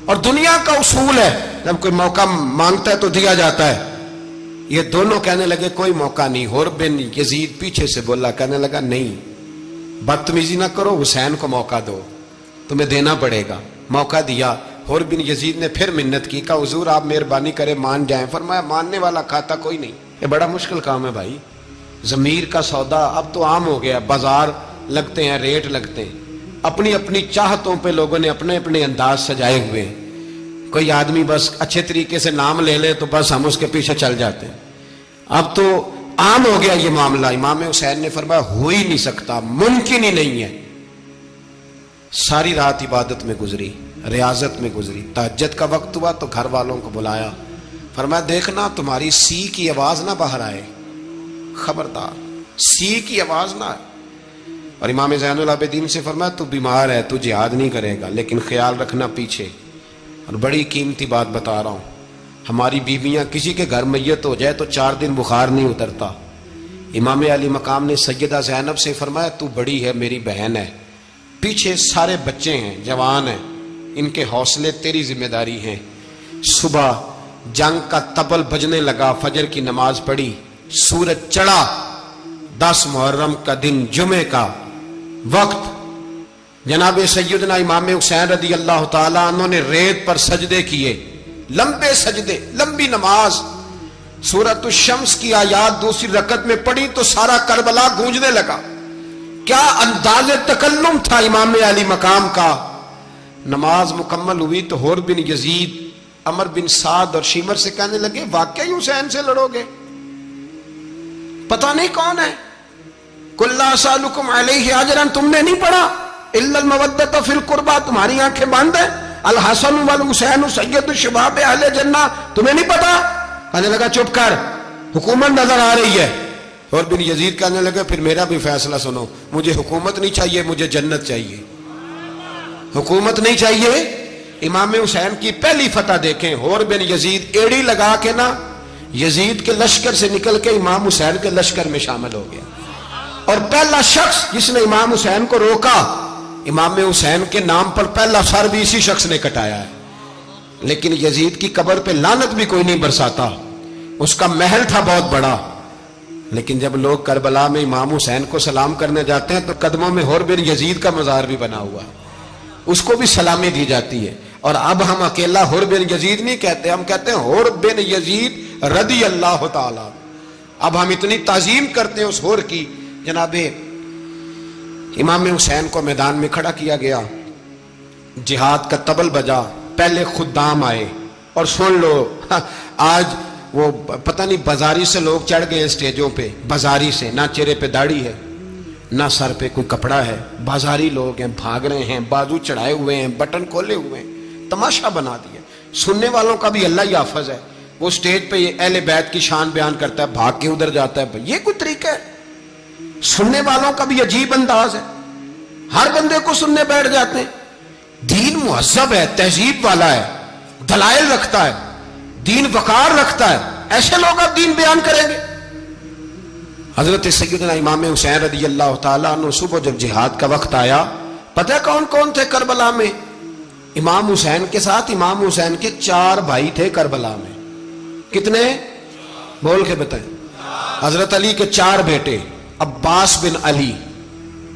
اور دنیا کا اصول ہے جب کوئی موقع مانگتا ہے تو دیا جاتا ہے. یہ دونوں کہنے لگے کوئی موقع نہیں. حر بن یزید پیچھے سے بولا, کہنے لگا نہیں بدتمیزی نہ کرو, حسین کو موقع دو, تمہیں دینا پڑے گا. موقع دیا. حر بن یزید نے پھر منت کی, کہا حضور آپ مہربانی کرے مان جائیں. فرمایا ماننے والا کھاتا کوئی نہیں. یہ بڑا مشکل کام ہے بھائی, ضمیر کا سودا اب تو عام ہو گیا, بازار لگتے ہیں, ریٹ لگتے ہیں, اپنی اپنی چاہتوں پہ لوگوں نے اپنے اپنے انداز سجائے ہوئے ہیں. کوئی آدمی بس اچھے طریقے سے نام لے لے تو بس ہم اس کے پیچھے چل جاتے ہیں. اب تو عام ہو گیا یہ معاملہ. امام حسین نے فرمایا ہو ہی نہیں سکتا, ممکن ہی نہیں ہے. ساری رات عبادت میں گزری, ریاضت میں گزری. تہجد کا وقت ہوا تو گھر والوں کو بلایا, فرمایا دیکھنا تمہاری سی کی آواز نہ باہر آئے, خبردار سی کی آواز نہ آئے. اور امام زین العابدین سے فرمایا تو بیمار ہے, تو جہاد نہیں کرے گا, لیکن خیال رکھنا پیچھے. اور بڑی قیمتی بات بتا رہا ہوں, ہماری بیویاں کسی کے گھر میت ہو جائے تو 4 دن بخار نہیں اترتا. امام علی مقام نے سیدہ زینب سے فرمایا تو بڑی ہے، میری بہن ہے، پیچھے سارے بچے ہیں، جوان ہیں، ان کے حوصلے تیری ذمہ داری ہیں۔ صبح جنگ کا طبل بجنے لگا، فجر کی نماز پڑھی، سورج چڑھا، 10 محرم کا دن، جمعے کا وقت، جناب سیدنا امام حسین رضی اللہ تعالیٰ عنہ نے ریت پر سجدے کیے، لمبے سجدے، لمبی نماز، سورۃ الشمس کی آیات دوسری رکعت میں پڑھی تو سارا کربلا گونجنے لگا۔ کیا انداز تکلم تھا امام علی مقام کا۔ نماز مکمل ہوئی تو حور بن یزید، عمر بن سعد اور شیمر سے کہنے لگے واقعی حسین سے لڑو گے؟ پتہ نہیں کون ہے۔ قل لا اسألکم علیہ اجرا، تم نے نہیں پڑھا؟ الا المودۃ فی القربى، تمہاری آنکھیں بند ہیں۔ الحسن والحسین سید الشباب اہل جنہ، تمہیں نہیں پتا؟ کہنے لگا چپ کر، حکومت نظر آ رہی ہے۔ اور بن یزید کہنے لگا پھر میرا بھی فیصلہ سنو، مجھے حکومت نہیں چاہیے، مجھے جنت چاہیے۔ حکومت نہیں چاہیے۔ امام حسین کی پہلی فتح دیکھیں، اور بن یزید ایڑی لگا کے نا یزید کے لشکر سے نکل کے امام حسین کے لشکر میں شامل ہو گیا، اور پہلا شخص جس نے امام حسین کو روکا، امام حسین کے نام پر پہلا سر بھی اسی شخص نے کٹایا ہے۔ لیکن یزید کی قبر پہ لعنت بھی کوئی نہیں برساتا، اس کا محل تھا بہت بڑا، لیکن جب لوگ کربلا میں امام حسین کو سلام کرنے جاتے ہیں تو قدموں میں حور بن یزید کا مزار بھی بنا ہوا ہے، اس کو بھی سلامی دی جاتی ہے۔ اور اب ہم اکیلا حور بن یزید نہیں کہتے، ہم کہتے ہیں حور بن یزید رضی اللہ تعالی۔ اب ہم اتنی تعظیم کرتے ہیں اس حور کی۔ جناب امام حسین کو میدان میں کھڑا کیا گیا، جہاد کا طبل بجا، پہلے خدام آئے، اور سن لو آج وہ پتہ نہیں بازاری سے لوگ چڑھ گئے اسٹیجوں پہ، بازاری سے، نہ چہرے پہ داڑھی ہے نہ سر پہ کوئی کپڑا ہے، بازاری لوگ ہیں، بھاگ رہے ہیں، بازو چڑھائے ہوئے ہیں، بٹن کھولے ہوئے ہیں، تماشا بنا دیا۔ سننے والوں کا بھی اللہ ہی حافظ ہے، وہ سٹیج پہ یہ اہل بیت کی شان بیان کرتا ہے، بھاگ کے ادھر جاتا ہے، یہ کوئی طریقہ ہے؟ سننے والوں کا بھی عجیب انداز ہے، ہر بندے کو سننے بیٹھ جاتے ہیں۔ دین مہذب ہے، تہذیب والا ہے، دلائل رکھتا ہے، دین وقار رکھتا ہے، ایسے لوگ اب دین بیان کریں گے؟ حضرت سیدنا امام حسین رضی اللہ تعالیٰ عنہ صبح جب جہاد کا وقت آیا، پتہ کون کون تھے کربلا میں؟ امام حسین کے ساتھ امام حسین کے 4 بھائی تھے کربلا میں۔ کتنے؟ بول کے بتائیں۔ حضرت علی کے 4 بیٹے، عباس بن علی،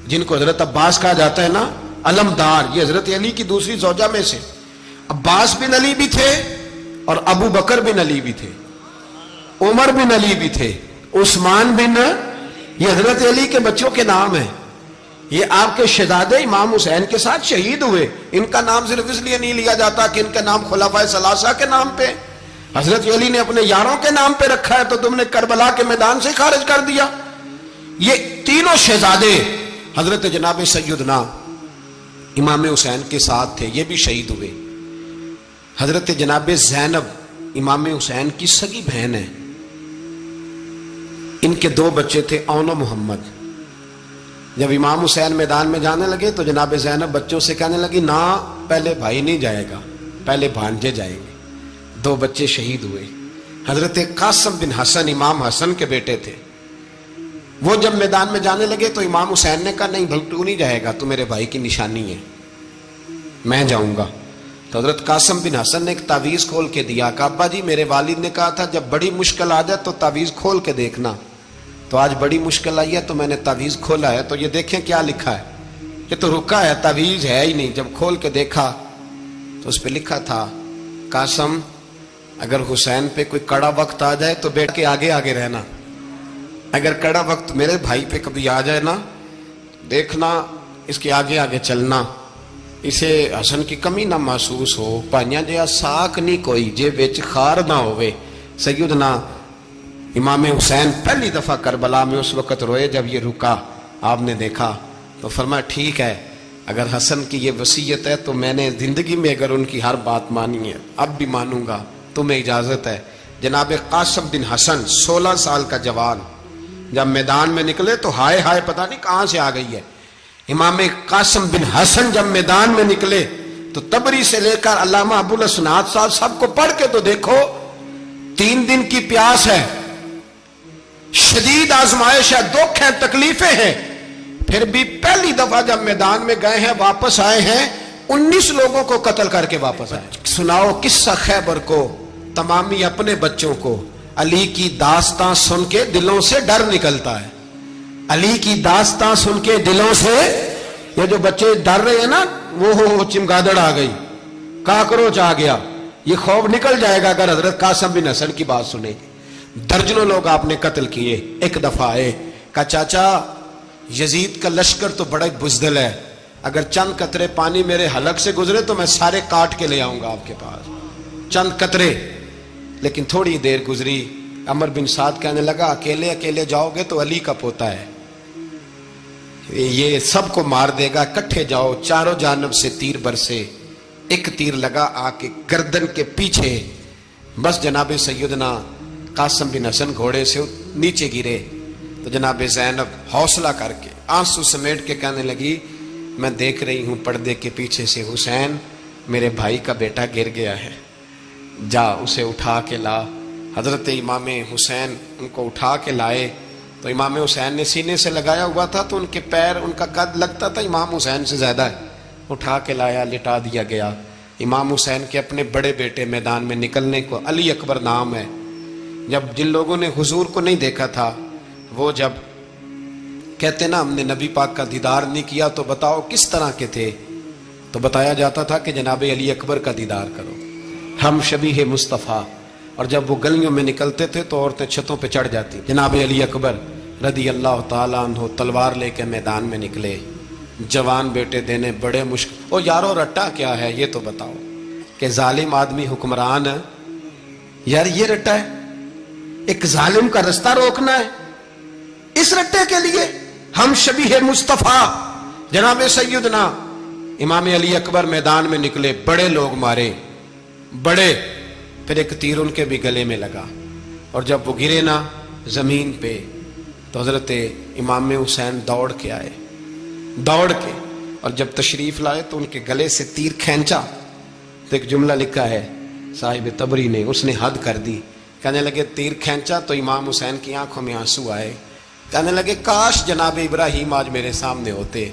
جن کو حضرت عباس کہا جاتا ہے نا، علمدار، یہ حضرت علی کی دوسری زوجہ میں سے۔ عباس بن علی بھی تھے، اور ابو بکر بن علی بھی تھے، عمر بن علی بھی تھے، عثمان بن، یہ حضرت علی کے بچوں کے نام ہیں۔ یہ آپ کے شہزادے امام حسین کے ساتھ شہید ہوئے، ان کا نام صرف اس لیے نہیں لیا جاتا کہ ان کا نام خلفائے ثلاثہ کے نام پہ، حضرت علی نے اپنے یاروں کے نام پہ رکھا ہے، تو تم نے کربلا کے میدان سے خارج کر دیا۔ یہ تینوں شہزادے حضرت جناب سیدنا امام حسین کے ساتھ تھے، یہ بھی شہید ہوئے۔ حضرت جناب زینب امام حسین کی سگی بہن ہے، ان کے 2 بچے تھے، اون و محمد۔ جب امام حسین میدان میں جانے لگے تو جناب زینب بچوں سے کہنے لگی نہ، پہلے بھائی نہیں جائے گا، پہلے بھانجے جائیں گے۔ 2 بچے شہید ہوئے۔ حضرت قاسم بن حسن امام حسن کے بیٹے تھے، وہ جب میدان میں جانے لگے تو امام حسین نے کہا نہیں بھائی تو نہیں جائے گا، تو میرے بھائی کی نشانی ہے، میں جاؤں گا۔ تو حضرت قاسم بن حسن نے ایک تعویذ کھول کے دیا کہ ابا جی میرے والد نے کہا تھا جب بڑی مشکل آ جائے تو تعویذ کھول کے دیکھنا، تو آج بڑی مشکل آئی ہے تو میں نے تعویذ کھولا ہے، تو یہ دیکھیں کیا لکھا ہے، یہ تو رکا ہے، تعویذ ہے ہی نہیں۔ جب کھول کے دیکھا تو اس پہ لکھا تھا قاسم اگر حسین پہ کوئی کڑا وقت آ جائے تو بیٹھ کے آگے آگے رہنا، اگر کڑا وقت میرے بھائی پہ کبھی آ جائے نا دیکھنا اس کے آگے آگے چلنا، اسے حسن کی کمی نہ محسوس ہو، پائیاں جیا ساک نہیں کوئی جے وچ خار نہ ہوئے۔ سیدنا امام حسین پہلی دفعہ کربلا میں اس وقت روئے جب یہ رکا، آپ نے دیکھا تو فرمایا ٹھیک ہے، اگر حسن کی یہ وصیت ہے تو میں نے زندگی میں اگر ان کی ہر بات مانی ہے اب بھی مانوں گا، تمہیں اجازت ہے۔ جناب قاسم بن حسن 16 سال کا جوان جب میدان میں نکلے تو ہائے ہائے پتہ نہیں کہاں سے آ گئی ہے۔ امام قاسم بن حسن جب میدان میں نکلے تو تبری سے لے کر علامہ ابو الاسناد صاحب سب کو پڑھ کے تو دیکھو، 3 دن کی پیاس ہے، شدید آزمائش ہے، دکھ ہیں، تکلیفیں ہیں، پھر بھی پہلی دفعہ جب میدان میں گئے ہیں واپس آئے ہیں 19 لوگوں کو قتل کر کے واپس آئے. سناؤ قصہ خیبر کو تمامی اپنے بچوں کو. علی کی داستان سن کے دلوں سے ڈر نکلتا ہے. علی کی داستان سن کے دلوں سے یہ جو بچے ڈر رہے ہیں نا، وہ چمگادڑ آ گئی، کاکروچ آ گیا، یہ خوف نکل جائے گا اگر حضرت قاسم بن حسن کی بات سنے. درجنوں لوگ آپ نے قتل کیے. ایک دفعہ آئے، کہا چاچا یزید کا لشکر تو بڑا بزدل ہے، اگر چند قطرے پانی میرے حلق سے گزرے تو میں سارے کاٹ کے لے آؤں گا آپ کے پاس، چند قطرے. لیکن تھوڑی دیر گزری، عمر بن سعد کہنے لگا اکیلے اکیلے جاؤ گے تو علی کا پوتا ہے، یہ سب کو مار دے گا، کٹھے جاؤ. چاروں جانب سے تیر برسے، ایک تیر لگا آ کے گردن کے پیچھے، بس جناب سیدنا قاسم بن حسن گھوڑے سے نیچے گرے. تو جناب زینب حوصلہ کر کے آنسو سمیٹ کے کہنے لگی میں دیکھ رہی ہوں پردے کے پیچھے سے حسین میرے بھائی کا بیٹا گر گیا ہے، جا اسے اٹھا کے لا. حضرت امام حسین ان کو اٹھا کے لائے. تو امام حسین نے سینے سے لگایا ہوا تھا تو ان کے پیر، ان کا قد لگتا تھا امام حسین سے زیادہ ہے. اٹھا کے لایا، لٹا دیا گیا. امام حسین کے اپنے بڑے بیٹے میدان میں نکلنے کو، علی اکبر نام ہے. جب جن لوگوں نے حضور کو نہیں دیکھا تھا وہ جب کہتے نا ہم نے نبی پاک کا دیدار نہیں کیا تو بتاؤ کس طرح کے تھے، تو بتایا جاتا تھا کہ جناب علی اکبر کا دیدار کرو، ہم شبیہ مصطفیٰ. اور جب وہ گلیوں میں نکلتے تھے تو عورتیں چھتوں پہ چڑھ جاتی. جناب علی اکبر رضی اللہ تعالیٰ عنہ تلوار لے کے میدان میں نکلے، جوان بیٹے دینے بڑے مشکل. او یارو رٹا کیا ہے یہ تو بتاؤ، کہ ظالم آدمی حکمران ہے یار، یہ رٹا ہے، ایک ظالم کا رستہ روکنا ہے. اس رٹے کے لیے ہم شبیہ مصطفیٰ جناب سیدنا امام علی اکبر میدان میں نکلے، بڑے لوگ مارے، بڑے. پھر ایک تیر ان کے بھی گلے میں لگا، اور جب وہ گرے نا زمین پہ تو حضرت امام حسین دوڑ کے آئے، دوڑ کے، اور جب تشریف لائے تو ان کے گلے سے تیر کھینچا تو ایک جملہ لکھا ہے صاحب تبری نے، اس نے حد کر دی. کہنے لگے تیر کھینچا تو امام حسین کی آنکھوں میں آنسو آئے. کہنے لگے کاش جناب ابراہیم آج میرے سامنے ہوتے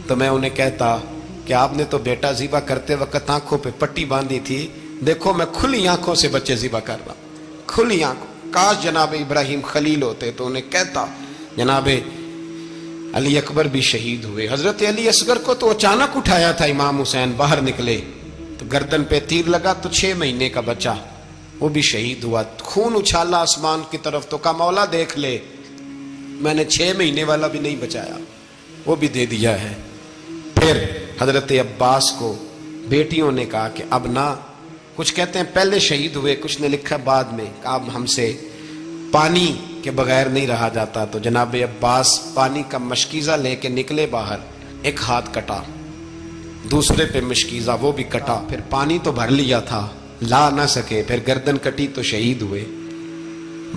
تو میں انہیں کہتا کہ آپ نے تو بیٹا ذبح کرتے وقت آنکھوں پہ پٹی باندھی تھی، دیکھو میں کھلی آنکھوں سے بچے ذبح کر رہا، کھلی آنکھوں. کاش جناب ابراہیم خلیل ہوتے تو انہیں کہتا. جناب علی اکبر بھی شہید ہوئے. حضرت علی اصغر کو تو اچانک اٹھایا تھا امام حسین، باہر نکلے تو گردن پہ تیر لگا تو 6 مہینے کا بچہ وہ بھی شہید ہوا. خون اچھالا آسمان کی طرف تو کہا مولا دیکھ لے، میں نے 6 مہینے والا بھی نہیں بچایا، وہ بھی دے دیا ہے. پھر حضرت عباس کو بیٹیوں نے کہا کہ اب نہ، کچھ کہتے ہیں پہلے شہید ہوئے، کچھ نے لکھا بعد میں، کہ اب ہم سے پانی کے بغیر نہیں رہا جاتا. تو جناب عباس پانی کا مشکیزہ لے کے نکلے باہر، ایک ہاتھ کٹا، دوسرے پہ مشکیزہ وہ بھی کٹا، پھر پانی تو بھر لیا تھا لا نہ سکے، پھر گردن کٹی تو شہید ہوئے.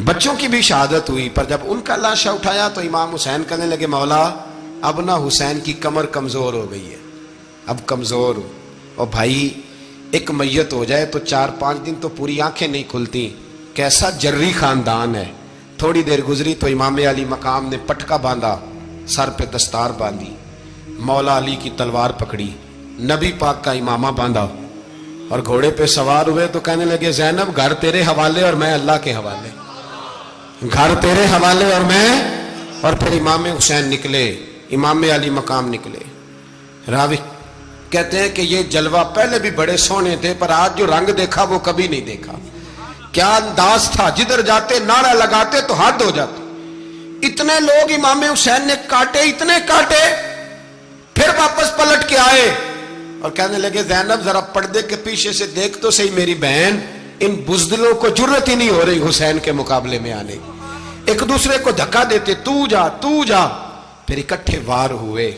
بچوں کی بھی شہادت ہوئی. پر جب ان کا لاشا اٹھایا تو امام حسین کہنے لگے مولا اب نہ حسین کی کمر کمزور ہو گئی ہے، اب کمزور ہو، اور بھائی ایک میت ہو جائے تو 4-5 دن تو پوری آنکھیں نہیں کھلتی، کیسا جری خاندان ہے. تھوڑی دیر گزری تو امام علی مقام نے پٹکا باندھا، سر پہ دستار باندھی، مولا علی کی تلوار پکڑی، نبی پاک کا امامہ باندھا اور گھوڑے پہ سوار ہوئے. تو کہنے لگے زینب گھر تیرے حوالے اور میں اللہ کے حوالے، گھر تیرے حوالے اور میں. اور پھر امام حسین نکلے، امام علی مقام نکلے. راوی کہتے ہیں کہ یہ جلوہ پہلے بھی بڑے سونے تھے پر آج جو رنگ دیکھا وہ کبھی نہیں دیکھا. کیا انداز تھا، جدھر جاتے نعرہ لگاتے تو حد ہو جاتے. اتنے لوگ امام حسین نے کاٹے، اتنے کاٹے، پھر واپس پلٹ کے آئے اور کہنے لگے زینب ذرا پردے کے پیچھے سے دیکھ تو صحیح میری بہن، ان بزدلوں کو جرت ہی نہیں ہو رہی حسین کے مقابلے میں آنے. ایک دوسرے کو دھکا دیتے، تو جا تو جا. پھر اکٹھے وار ہوئے.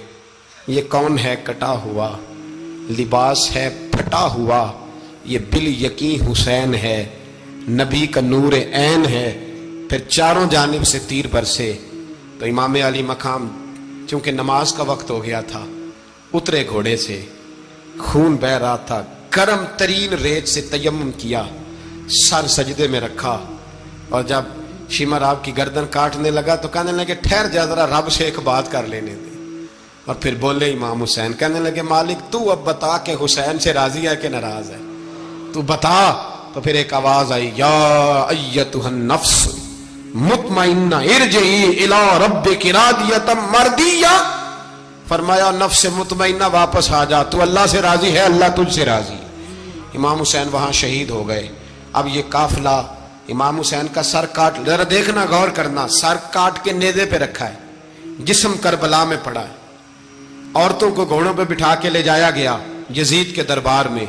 یہ کون ہے کٹا ہوا، لباس ہے پھٹا ہوا، یہ بال یقین حسین ہے، نبی کا نور عین ہے. پھر چاروں جانب سے تیر برسے. تو امام علی مقام چونکہ نماز کا وقت ہو گیا تھا، اترے گھوڑے سے، خون بہ رہا تھا، گرم ترین ریت سے تیمم کیا، سر سجدے میں رکھا، اور جب شمر آپ کی گردن کاٹنے لگا تو کہنے لگے ٹھہر جا ذرا رب سے ایک بات کر لینے دے. اور پھر بولے امام حسین, کہنے لگے مالک تو اب بتا کہ حسین سے راضی ہے کہ ناراض ہے, تو بتا. تو پھر ایک آواز آئی, یا ایتھا النفس مطمئنہ ارجعی الی ربک راضیۃ مردیہ. فرمایا نفس مطمئنہ واپس آ جا, تو اللہ سے راضی ہے, اللہ تجھ سے راضی. امام حسین وہاں شہید ہو گئے. اب یہ قافلہ امام حسین کا سر کاٹ, ذرا دیکھنا غور کرنا, سر کاٹ کے نیزے پہ رکھا ہے, جسم کربلا میں پڑا ہے. عورتوں کو گھوڑوں پہ بٹھا کے لے جایا گیا یزید کے دربار میں.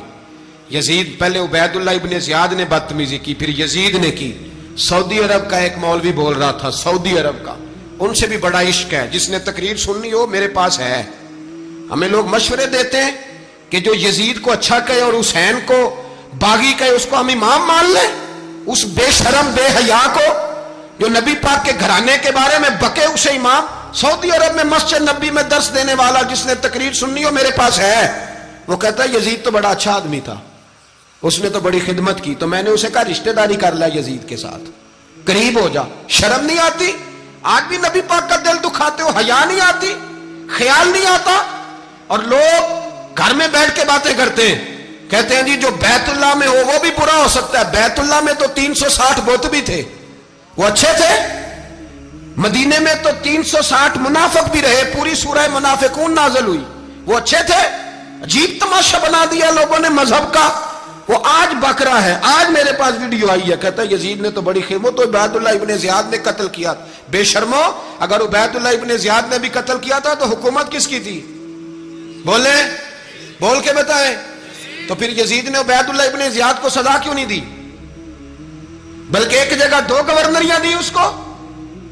یزید, پہلے عبید اللہ ابن زیاد نے بدتمیزی کی, پھر یزید نے کی. سعودی عرب کا ایک مولوی بول رہا تھا, سعودی عرب کا, ان سے بھی بڑا عشق ہے, جس نے تقریر سننی ہو میرے پاس ہے. ہمیں لوگ مشورے دیتے ہیں کہ جو یزید کو اچھا کہے اور حسین کو باغی کہے اس کو ہم امام مان لیں. اس بے شرم بے حیا کو جو نبی پاک کے گھرانے کے بارے میں بکے اسے امام. سعودی عرب میں مسجد نبی میں درس دینے والا جس نے تقریر سننی ہو میرے پاس ہے. وہ کہتا ہے یزید تو بڑا اچھا آدمی تھا, اس نے تو بڑی خدمت کی. تو میں نے اسے کہا رشتہ داری کر لیا یزید کے ساتھ, قریب ہو جا. شرم نہیں آتی؟ آج بھی نبی پاک کا دل دکھاتے ہو, حیا نہیں آتی, خیال نہیں آتا. اور لوگ گھر میں بیٹھ کے باتیں کرتے ہیں, کہتے ہیں جی جو بیت اللہ میں ہو وہ بھی برا ہو سکتا ہے. بیت اللہ میں تو 360 بت بھی تھے, وہ اچھے تھے. مدینے میں تو 360 منافق بھی رہے, پوری سورہ منافقون نازل ہوئی, وہ اچھے تھے. عجیب تماشا بنا دیا لوگوں نے مذہب کا. وہ آج بک رہا ہے, آج میرے پاس ویڈیو آئی ہے, کہتا ہے یزید نے تو بڑی خدمت, تو عبید اللہ ابن زیاد نے قتل کیا. بے شرمو, اگر عبید اللہ ابن زیاد نے بھی قتل کیا تھا تو حکومت کس کی تھی؟ بولے, بول کے بتائیں. تو پھر یزید نے عبید اللہ ابن زیاد کو سزا کیوں نہیں دی, بلکہ ایک جگہ 2 گورنریاں دی اس کو,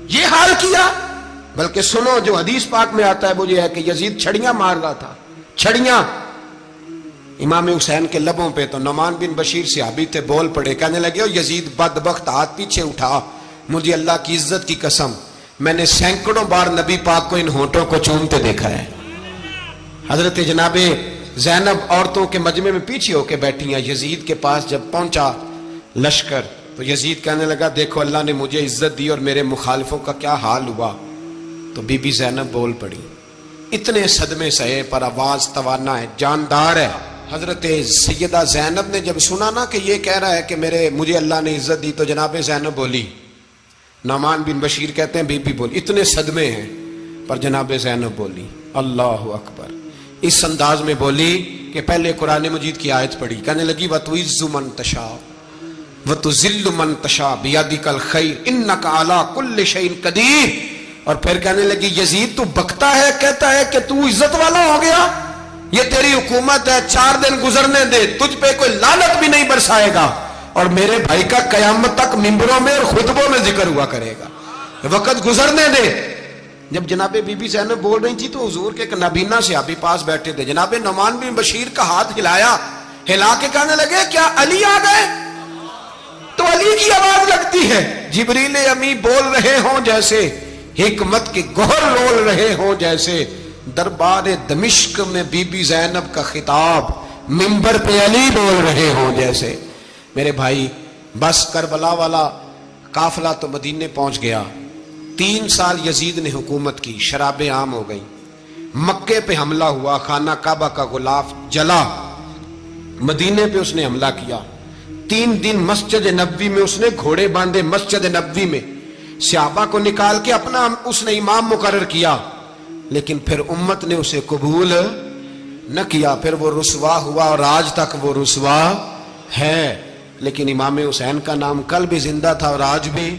یہ حال کیا. بلکہ سنو جو حدیث پاک میں آتا ہے وہ یہ ہے کہ یزید چھڑیاں مار رہا تھا, چھڑیاں امام حسین کے لبوں پہ. تو نعمان بن بشیر صحابی تھے, بول پڑے, کہنے لگے یزید بدبخت, ہاتھ پیچھے اٹھا, مجھے اللہ کی عزت کی قسم میں نے سینکڑوں بار نبی پاک کو ان ہونٹوں کو چومتے دیکھا ہے. حضرت جناب زینب عورتوں کے مجمع میں پیچھے ہو کے بیٹھی ہیں. یزید کے پاس جب پہنچا لشکر تو یزید کہنے لگا دیکھو اللہ نے مجھے عزت دی اور میرے مخالفوں کا کیا حال ہوا. تو بی بی زینب بول پڑی, اتنے صدمے سہے پر آواز توانا ہے, جاندار ہے. حضرت سیدہ زینب نے جب سنا نا کہ یہ کہہ رہا ہے کہ مجھے اللہ نے عزت دی, تو جناب زینب بولی. نعمان بن بشیر کہتے ہیں بی بی بولی, اتنے صدمے ہیں پر جناب زینب بولی اللہ اکبر. اس انداز میں بولی کہ پہلے قرآن مجید کی آیت پڑھی, کہنے لگی وَتُعِزُّ مَن تَشَاءُ وَتُذِلُّ مَن تَشَاءُ بِيَدِكَ الْخَيْرُ إِنَّكَ عَلَىٰ كُلِّ شَيْءٍ قَدِيرٌ. اور پھر کہنے لگی یزید تو بکتا ہے, کہتا ہے کہ تو عزت والا ہو گیا, یہ تیری حکومت ہے, 4 دن گزرنے دے, تجھ پہ کوئی لعنت بھی نہیں برسائے گا, اور میرے بھائی کا قیامت تک ممبروں میں اور خطبوں میں ذکر ہوا کرے گا, وقت گزرنے دے. جب جناب بی بی زینب بول رہی تھی تو حضور کے نابینا صحابی پاس بیٹھے تھے. جناب نعمان بن بشیر کا ہاتھ ہلایا, ہلا کے کہنے لگے کیا علی آ گئے؟ تو علی کی آواز لگتی ہے, جبریل امی بول رہے ہوں جیسے, حکمت کے گوہر رول رہے ہوں جیسے. دربار دمشق میں بی بی زینب کا خطاب, منبر پہ علی بول رہے ہوں جیسے. میرے بھائی بس کربلا والا قافلہ تو مدینے پہنچ گیا. 3 سال یزید نے حکومت کی, شرابیں عام ہو گئیں, مکے پہ حملہ ہوا, خانہ کعبہ کا غلاف جلا, مدینے پہ اس نے حملہ کیا. 3 دن مسجد نبوی میں اس نے گھوڑے باندھے, مسجد نبوی میں صحابہ کو نکال کے اپنا اس نے امام مقرر کیا, لیکن پھر امت نے اسے قبول نہ کیا. پھر وہ رسوا ہوا اور آج تک وہ رسوا ہے. لیکن امام حسین کا نام کل بھی زندہ تھا اور آج بھی